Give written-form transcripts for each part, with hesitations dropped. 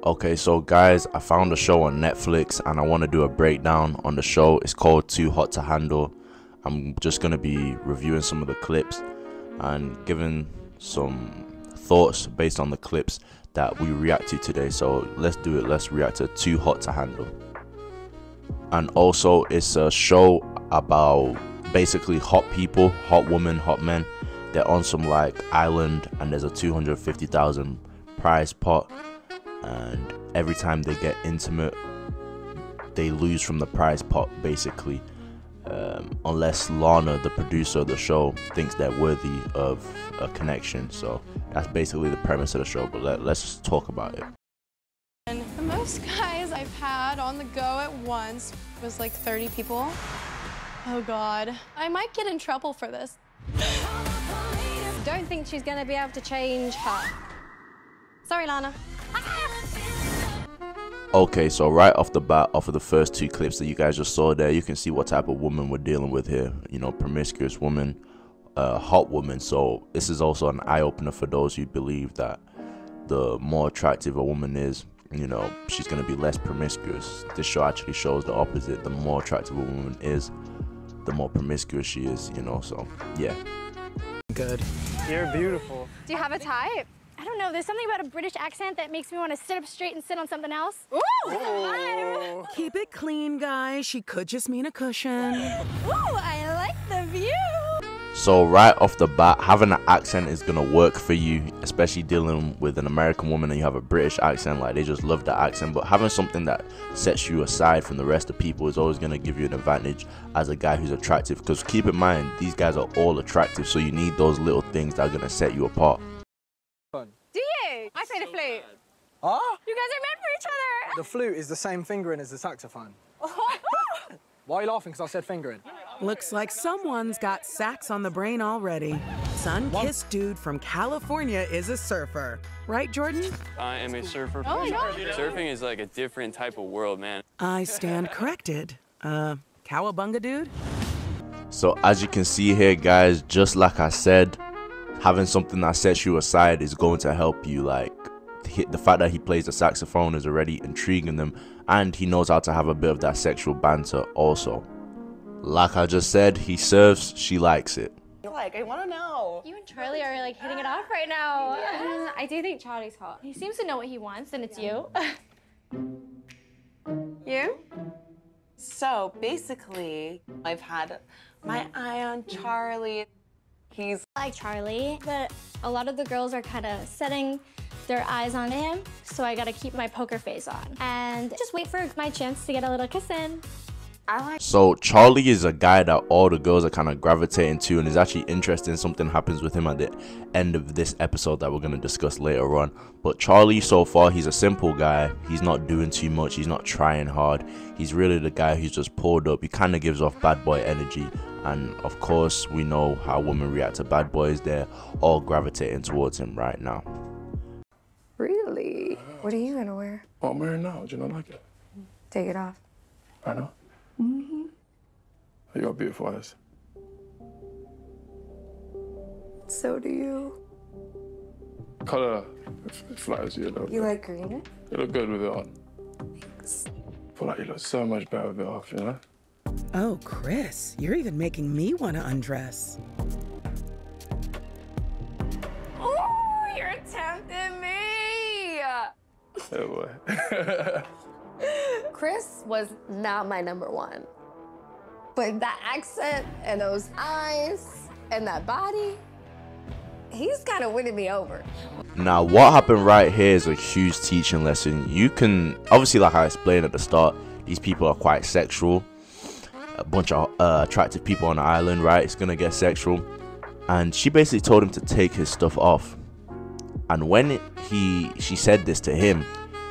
Okay, so guys, I found a show on Netflix and I want to do a breakdown on the show. It's called Too Hot to Handle. I'm just going to be reviewing some of the clips and giving some thoughts based on the clips that we react to today. So let's do it. Let's react to Too Hot to Handle. And also, it's a show about basically hot people, hot women, hot men. They're on some like island and there's a 250,000 prize pot, and every time they get intimate they lose from the prize pot basically, unless Lana, the producer of the show, thinks they're worthy of a connection. So that's basically the premise of the show, but let's just talk about it. And the most guys I've had on the go at once was like 30 people. Oh God, I might get in trouble for this. Don't think she's gonna be able to change her. Sorry, Lana. Okay, so right off the bat, off of the first two clips that you guys just saw there, you can see what type of woman we're dealing with here. You know, promiscuous woman, hot woman. So this is also an eye-opener for those who believe that the more attractive a woman is, you know, she's going to be less promiscuous. This show actually shows the opposite. The more attractive a woman is, the more promiscuous she is, you know, so yeah. Good. You're beautiful. Do you have a type? I don't know. There's something about a British accent that makes me want to sit up straight and sit on something else. Ooh! Keep it clean, guys. She could just mean a cushion. Ooh, I like the view. So right off the bat, having an accent is gonna work for you, especially dealing with an American woman and you have a British accent. Like, they just love that accent. But having something that sets you aside from the rest of people is always gonna give you an advantage as a guy who's attractive. Because keep in mind, these guys are all attractive, so you need those little things that are gonna set you apart. Do you? I play the flute. Huh? You guys are meant for each other. The flute is the same fingering as the saxophone. Why are you laughing? Because I said fingering. Looks like someone's got sax on the brain already. Sun-kissed dude from California is a surfer. Right, Jordan? I am a surfer. Oh my God. Surfing is like a different type of world, man. I stand corrected. Cowabunga dude? So as you can see here, guys, just like I said, having something that sets you aside is going to help you. Like, the fact that he plays the saxophone is already intriguing them, and he knows how to have a bit of that sexual banter also. Like I just said, he surfs, she likes it. Like, I want to know. You and Charlie are like hitting it off right now. Yeah. I do think Charlie's hot. He seems to know what he wants, and it's you. You? So basically, I've had my eye on Charlie. He's like Charlie, but a lot of the girls are kind of setting their eyes on him, so I gotta keep my poker face on and just wait for my chance to get a little kiss in. So Charlie is a guy that all the girls are kind of gravitating to, and it's actually interesting. Something happens with him at the end of this episode that we're going to discuss later on. But Charlie, so far, he's a simple guy. He's not doing too much. He's not trying hard. He's really the guy who's just pulled up. He kind of gives off bad boy energy, and of course we know how women react to bad boys. They're all gravitating towards him right now. Really? What are you gonna wear? What I'm wearing now, do you not like it? Take it off. I know. Mm-hmm. You got beautiful eyes. So do you. Colour flatters you a little bit. You like green? You look good with it on. Thanks. I feel like you look so much better with it off, you know? Oh, Chris, you're even making me want to undress. Oh, you're tempting me! Oh boy. Chris was not my #1. But that accent and those eyes and that body, he's kind of winning me over. Now what happened right here is a huge teaching lesson. You can obviously, like I explained at the start, these people are quite sexual, a bunch of attractive people on the island, right? It's gonna get sexual, and she basically told him to take his stuff off. And when she said this to him,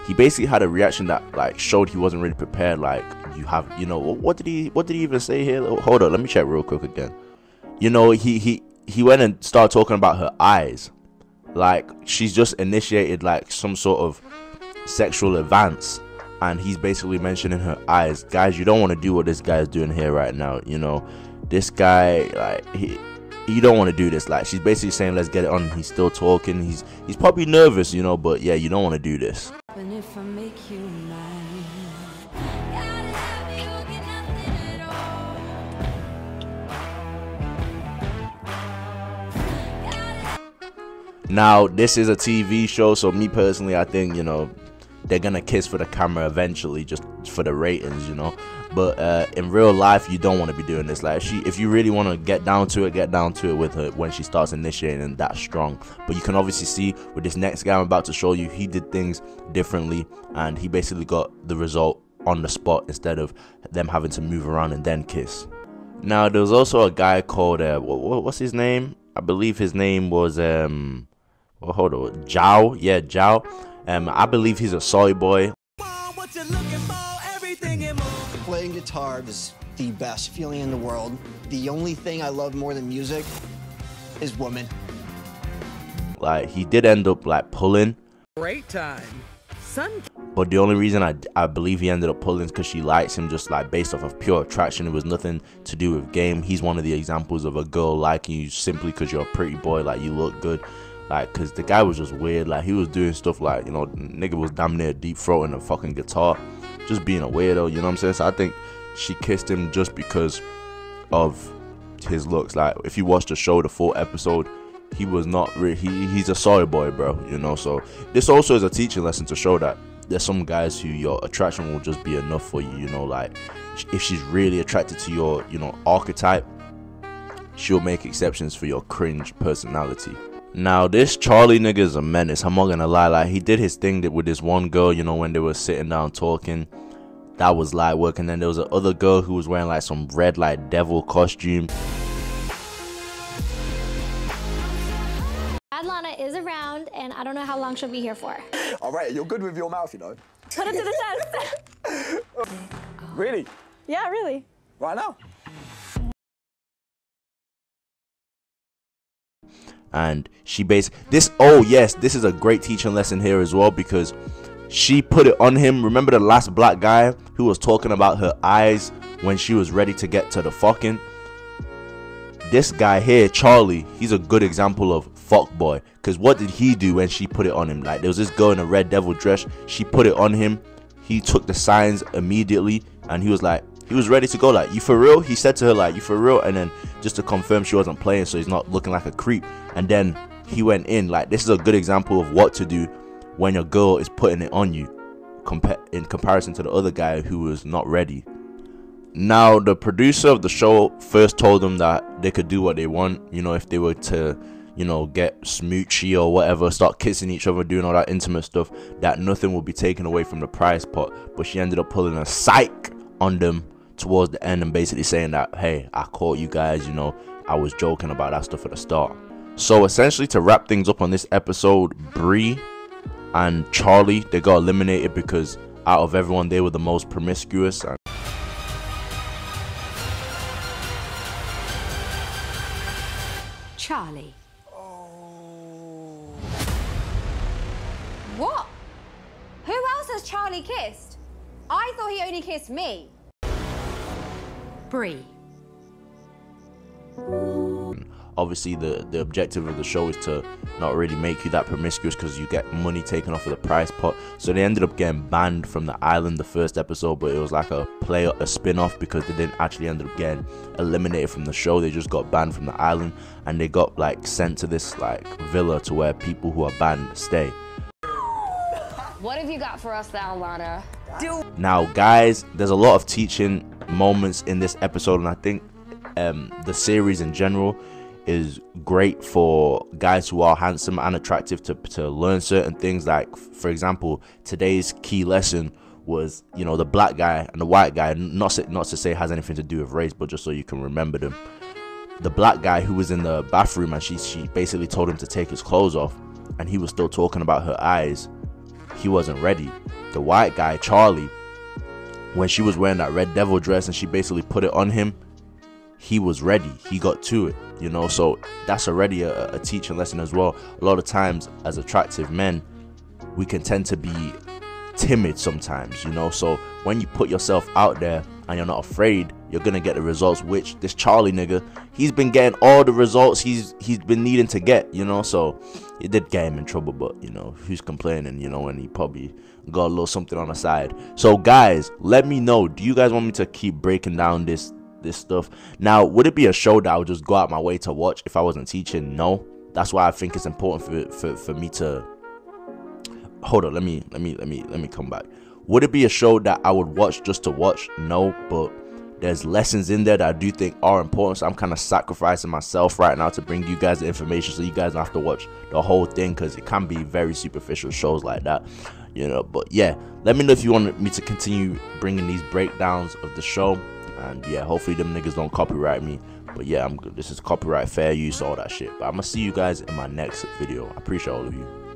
he basically had a reaction that like showed he wasn't really prepared. Like, you know, what did he even say here? Hold on, let me check real quick again. You know, he went and started talking about her eyes, like she's just initiated like some sort of sexual advance, and he's basically mentioning her eyes. Guys, you don't want to do what this guy is doing here right now. You know, this guy, like, you don't want to do this. Like, she's basically saying let's get it on. He's still talking. He's probably nervous, you know, but yeah, you don't want to do this. And if I make you mine, now this is a TV show, so me personally, I think, you know, they're gonna kiss for the camera eventually, just for the ratings, you know. But in real life, you don't want to be doing this. Like, if you really want to get down to it with her when she starts initiating that strong. But you can obviously see with this next guy I'm about to show you, he did things differently, and he basically got the result on the spot instead of them having to move around and then kiss. Now, there was also a guy called what's his name? I believe his name was well, hold on, Zhao. Yeah, Zhao. I believe he's a soy boy. Playing guitar is the best feeling in the world. The only thing I love more than music is women. Like, he did end up like pulling. great time. Sun. But the only reason I believe he ended up pulling is because she likes him, just like based off of pure attraction. It was nothing to do with game. He's one of the examples of a girl liking you simply because you're a pretty boy, like you look good. Like, because the guy was just weird. Like, he was doing stuff like, you know, nigga was damn near deep throating a fucking guitar, just being a weirdo, you know what I'm saying? So I think she kissed him just because of his looks. Like, if you watch the show, the full episode, he was not really, he's a sorry boy, bro, you know. So this also is a teaching lesson to show that there's some guys who your attraction will just be enough for you, you know. Like, if she's really attracted to your, you know, archetype, she'll make exceptions for your cringe personality. Now, this Charlie nigga is a menace. I'm not gonna lie. Like, he did his thing with this one girl, you know, when they were sitting down talking. That was light work. And then there was another girl who was wearing like some red like devil costume. Adlana is around, and I don't know how long she'll be here for. All right, you're good with your mouth, you know. Put it to the test. Really? Yeah, really. Right now? And she based this, oh yes, this is a great teaching lesson here as well, because she put it on him. Remember the last black guy who was talking about her eyes when she was ready to get to the fucking? This guy here, Charlie, he's a good example of fuck boy. Because what did he do when she put it on him? Like, there was this girl in a red devil dress, she put it on him, he took the signs immediately, and he was like, he was ready to go. Like, you for real? He said to her, like, you for real? And then just to confirm she wasn't playing, so he's not looking like a creep. And then he went in. Like, this is a good example of what to do when your girl is putting it on you, in comparison to the other guy who was not ready. Now, the producer of the show first told them that they could do what they want, you know, if they were to, you know, get smoochy or whatever, start kissing each other, doing all that intimate stuff, that nothing will be taken away from the prize pot. But she ended up pulling a psych on them towards the end and basically saying that, hey, I caught you guys, you know, I was joking about that stuff at the start. So essentially, to wrap things up on this episode, Bree and Charlie, they got eliminated because out of everyone, they were the most promiscuous. And Charlie. What? Who else has Charlie kissed? I thought he only kissed me. Bree. obviously the objective of the show is to not really make you that promiscuous because you get money taken off of the prize pot. So they ended up getting banned from the island the first episode, but it was like a spin-off because they didn't actually end up getting eliminated from the show. They just got banned from the island and they got like sent to this like villa to where people who are banned stay. What have you got for us now, Lana? Now guys, there's a lot of teaching moments in this episode, and I think the series in general is great for guys who are handsome and attractive to learn certain things. Like, for example, today's key lesson was, you know, the black guy and the white guy, not to say it has anything to do with race, but just so you can remember them. The black guy who was in the bathroom and she basically told him to take his clothes off and he was still talking about her eyes. He wasn't ready. The white guy, Charlie, when she was wearing that red devil dress and she basically put it on him, he was ready. He got to it, you know. So that's already a teaching lesson as well. A lot of times as attractive men, we can tend to be timid sometimes, you know. So when you put yourself out there and you're not afraid you're gonna get the results, which this Charlie nigga, he's been getting all the results he's been needing to get, you know. So it did get him in trouble, but you know, who's complaining, you know, and he probably got a little something on the side. So guys, let me know, do you guys want me to keep breaking down this stuff? Now, would it be a show that I would just go out my way to watch if I wasn't teaching? No. That's why I think it's important for me to hold on. Let me come back. Would it be a show that I would watch just to watch? No, but there's lessons in there that I do think are important. So I'm kind of sacrificing myself right now to bring you guys the information, so you guys don't have to watch the whole thing, because it can be very superficial shows like that, you know. But yeah, let me know if you want me to continue bringing these breakdowns of the show. And yeah, hopefully them niggas don't copyright me. But yeah, this is copyright, fair use, all that shit. But I'm gonna see you guys in my next video. I appreciate all of you.